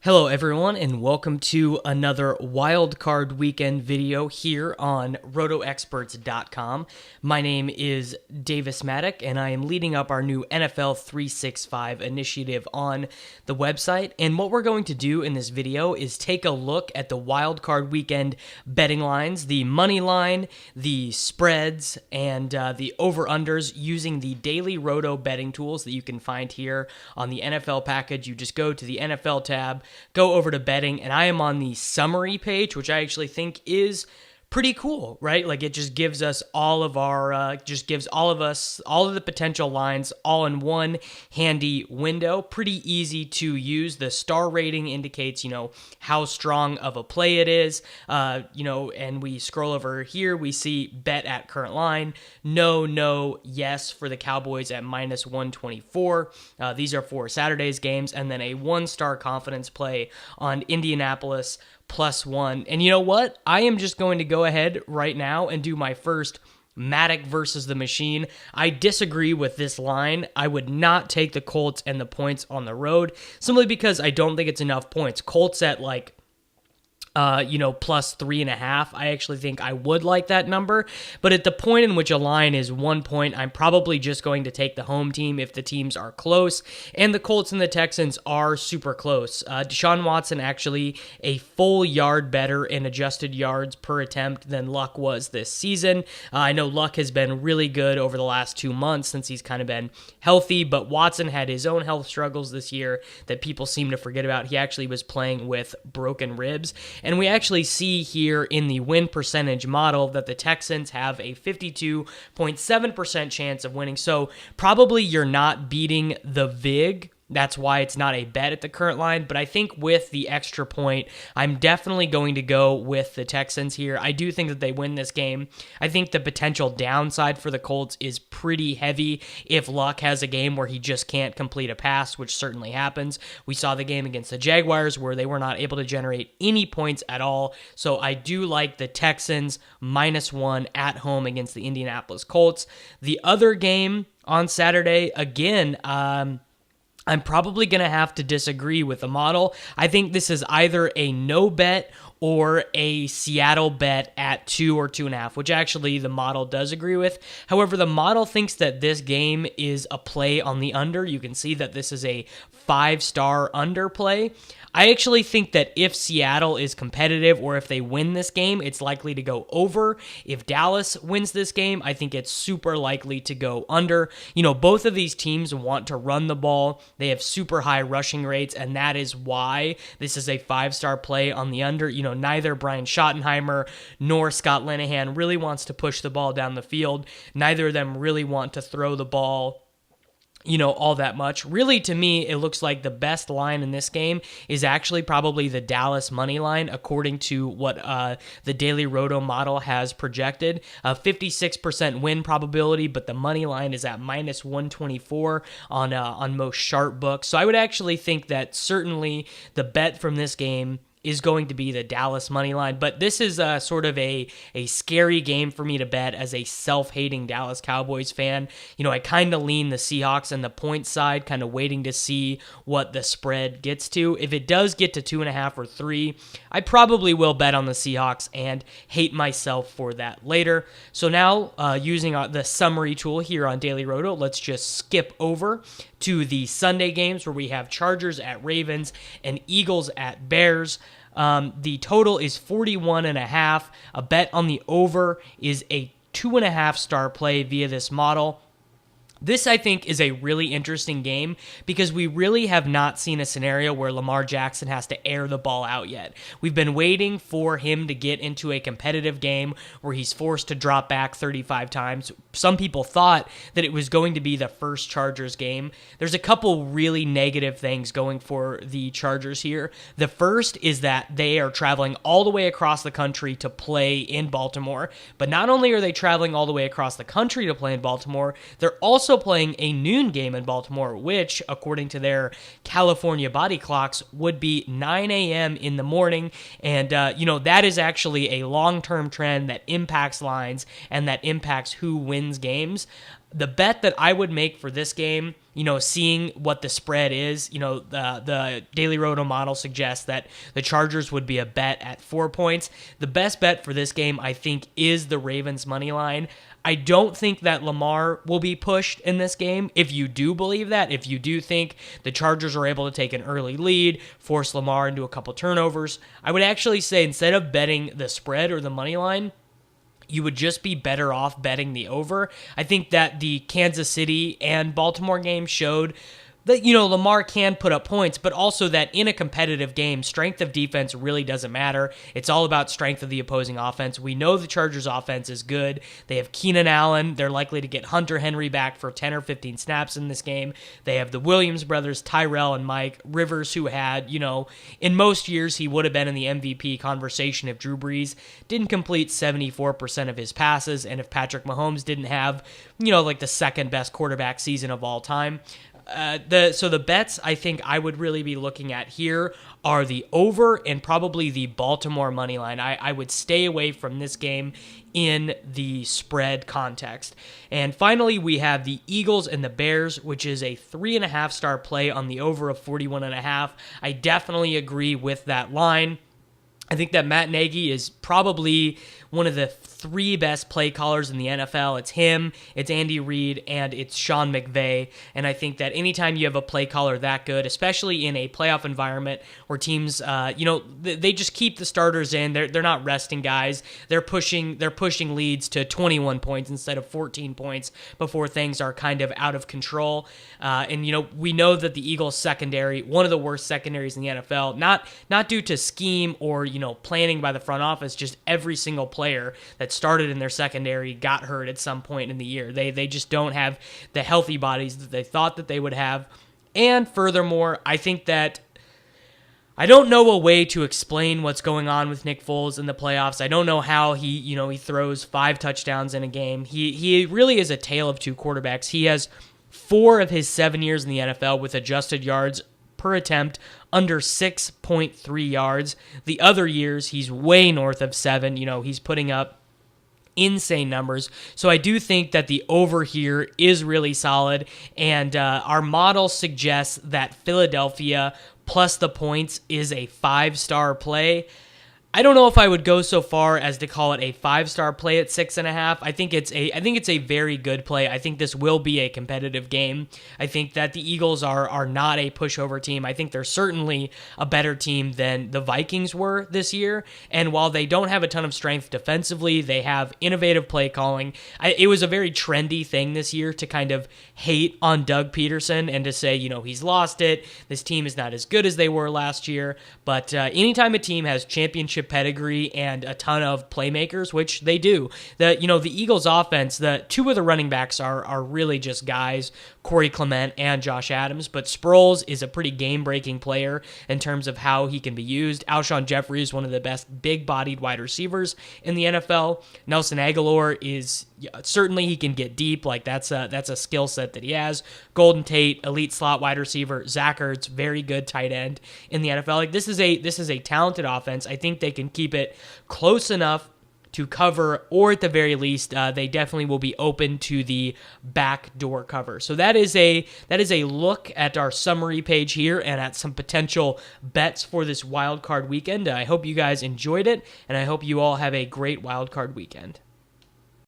Hello everyone and welcome to another Wildcard Weekend video here on RotoExperts.com. My name is Davis Mattek and I am leading up our new NFL 365 initiative on the website. And what we're going to do in this video is take a look at the Wildcard Weekend betting lines, the money line, the spreads, and the over-unders using the DailyRoto betting tools that you can find here on the NFL package. You just go to the NFL tab, go over to betting, and I am on the summary page, which I actually think is pretty cool, right? Like it just gives us all of our, gives all of the potential lines all in one handy window. Pretty easy to use. The star rating indicates, how strong of a play it is, and we scroll over here, we see bet at current line, no, yes for the Cowboys at minus 124. These are for Saturday's games, and then a 1-star confidence play on Indianapolis +1. And you know what? I am just going to go ahead right now and do my first Mattek versus the machine. I disagree with this line. I would not take the Colts and the points on the road simply because I don't think it's enough points. Colts at +3.5. I actually think I would like that number. But at the point in which a line is 1 point, I'm probably just going to take the home team if the teams are close. And the Colts and the Texans are super close. Deshaun Watson actually a full yard better in adjusted yards per attempt than Luck was this season. I know Luck has been really good over the last 2 months since he's kind of been healthy, but Watson had his own health struggles this year that people seem to forget about. He actually was playing with broken ribs. And we actually see here in the win percentage model that the Texans have a 52.7% chance of winning. So probably you're not beating the VIG. That's why it's not a bet at the current line. But I think with the extra point, I'm definitely going to go with the Texans here. I do think that they win this game. I think the potential downside for the Colts is pretty heavy if Luck has a game where he just can't complete a pass, which certainly happens. We saw the game against the Jaguars where they were not able to generate any points at all. So I do like the Texans -1 at home against the Indianapolis Colts. The other game on Saturday, again, I'm probably going to have to disagree with the model. I think this is either a no bet or a Seattle bet at 2 or 2.5, which actually the model does agree with. However, the model thinks that this game is a play on the under. You can see that this is a 5-star under play. I actually think that if Seattle is competitive or if they win this game, it's likely to go over. If Dallas wins this game, I think it's super likely to go under. Both of these teams want to run the ball. They have super high rushing rates, and that is why this is a 5-star play on the under. Neither Brian Schottenheimer nor Scott Linehan really wants to push the ball down the field. Neither of them really want to throw the ball all that much. Really, to me, it looks like the best line in this game is actually probably the Dallas money line, according to what the DailyRoto model has projected. 56% win probability, but the money line is at -124 on most sharp books. So I would actually think that certainly the bet from this game is going to be the Dallas money line. But this is sort of a scary game for me to bet as a self-hating Dallas Cowboys fan. I kind of lean the Seahawks and the point side, kind of waiting to see what the spread gets to. If it does get to 2.5 or 3, I probably will bet on the Seahawks and hate myself for that later. So now, using the summary tool here on DailyRoto, let's just skip over to the Sunday games where we have Chargers at Ravens and Eagles at Bears. The total is 41.5. A bet on the over is a 2.5-star play via this model. This, I think, is a really interesting game because we really have not seen a scenario where Lamar Jackson has to air the ball out yet. We've been waiting for him to get into a competitive game where he's forced to drop back 35 times. Some people thought that it was going to be the first Chargers game. There's a couple really negative things going for the Chargers here. The first is that they are traveling all the way across the country to play in Baltimore. But not only are they traveling all the way across the country to play in Baltimore, they're also playing a noon game in Baltimore, which, according to their California body clocks, would be 9 a.m. in the morning. And, that is actually a long-term trend that impacts lines and that impacts who wins games. The bet that I would make for this game, seeing what the spread is, the DailyRoto model suggests that the Chargers would be a bet at 4 points. The best bet for this game, I think, is the Ravens money line. I don't think that Lamar will be pushed in this game. If you do believe that, if you do think the Chargers are able to take an early lead, force Lamar into a couple turnovers, I would actually say instead of betting the spread or the money line, you would just be better off betting the over. I think that the Kansas City and Baltimore game showed that, Lamar can put up points, but also that in a competitive game, strength of defense really doesn't matter. It's all about strength of the opposing offense. We know the Chargers offense is good. They have Keenan Allen. They're likely to get Hunter Henry back for 10 or 15 snaps in this game. They have the Williams brothers, Tyrell and Mike Rivers, who had, in most years, he would have been in the MVP conversation if Drew Brees didn't complete 74% of his passes, and if Patrick Mahomes didn't have, like the second best quarterback season of all time. So the bets I think I would really be looking at here are the over and probably the Baltimore money line. I would stay away from this game in the spread context. And finally, we have the Eagles and the Bears, which is a 3.5-star play on the over of 41.5. I definitely agree with that line. I think that Matt Nagy is probably one of the three best play callers in the NFL. It's him, it's Andy Reid, and it's Sean McVay. And I think that anytime you have a play caller that good, especially in a playoff environment where teams, they just keep the starters in. They're not resting guys. They're pushing leads to 21 points instead of 14 points before things are kind of out of control. We know that the Eagles secondary, one of the worst secondaries in the NFL, not due to scheme or planning by the front office, just every single player that started in their secondary got hurt at some point in the year. They just don't have the healthy bodies that they thought that they would have. And furthermore, I think that I don't know a way to explain what's going on with Nick Foles in the playoffs. I don't know how he throws 5 touchdowns in a game. He really is a tale of two quarterbacks. He has 4 of his 7 years in the NFL with adjusted yards per attempt under 6.3 yards. The other years, he's way north of 7. He's putting up insane numbers. So I do think that the over here is really solid, and our model suggests that Philadelphia plus the points is a 5-star play. I don't know if I would go so far as to call it a 5-star play at 6.5. I think it's a very good play. I think this will be a competitive game. I think that the Eagles are not a pushover team. I think they're certainly a better team than the Vikings were this year. And while they don't have a ton of strength defensively, they have innovative play calling. It was a very trendy thing this year to kind of hate on Doug Peterson and to say, he's lost it. This team is not as good as they were last year. But anytime a team has championship pedigree and a ton of playmakers, which they do, the Eagles offense, the 2 of the running backs are really just guys, Corey Clement and Josh Adams, but Sproles is a pretty game-breaking player in terms of how he can be used. Alshon Jeffrey is one of the best big-bodied wide receivers in the NFL. Nelson Aguilar is certainly he can get deep, like that's a skill set that he has. Golden Tate, elite slot wide receiver. Zach Ertz, very good tight end in the NFL. Like this is a talented offense. I think they can keep it close enough to cover, or at the very least, they definitely will be open to the backdoor cover. So that is a look at our summary page here and at some potential bets for this wildcard weekend. I hope you guys enjoyed it, and I hope you all have a great wildcard weekend.